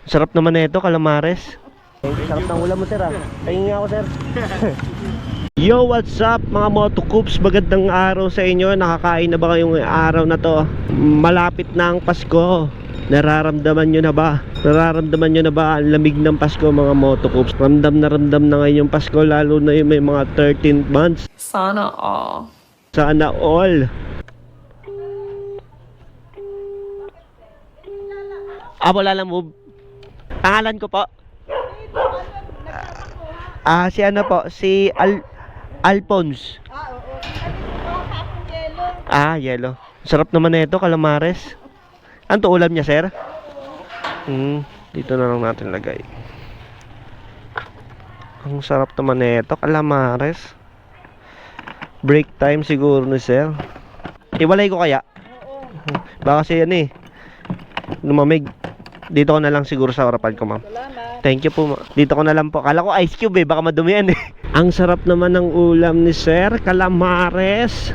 Sarap naman na ito, calamares. Sarap ng ulam mo, sir, ah. Tingin ako, sir. Yo, what's up mga motocoops? Magandang araw sa inyo. Nakakain na ba kayong araw na to? Malapit na ang Pasko. Nararamdaman nyo na ba? Nararamdaman nyo na ba ang lamig ng Pasko mga motocoops? Ramdam na ngayon yung Pasko, lalo na yung may mga 13 months. Sana all. Sana all. Wala lang move. Pangalan ko po. Si ano po? Si Alphonse. Yellow. Sarap naman na ito, calamares. Ano to, ulam niya, sir? Dito na lang natin lagay. Ang sarap naman na ito, calamares. Break time siguro ni sir. Iwalay ko kaya? Baka kasi yan lumamig. Dito ko na lang siguro sa harapan ko, ma'am. Thank you po, dito ko na lang po. Kala ko ice cube baka madumi yan Ang sarap naman ng ulam ni sir, calamares.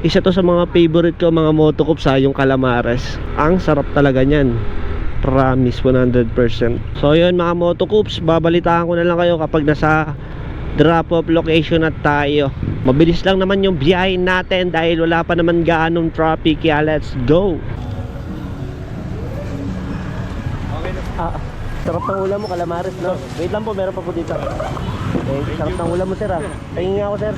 Isa to sa mga favorite ko mga motocoops, yung calamares. Ang sarap talaga niyan. Promise 100%. So yun mga motocoops, babalitaan ko na lang kayo kapag nasa drop off location at tayo. Mabilis lang naman yung biyahe natin dahil wala pa naman gaanong traffic, kaya let's go. Sarap ng ulam mo, calamares, no? Wait lang po, meron pa po dito. Sarap ng ulam mo, sir, ah. Tingin ako, sir.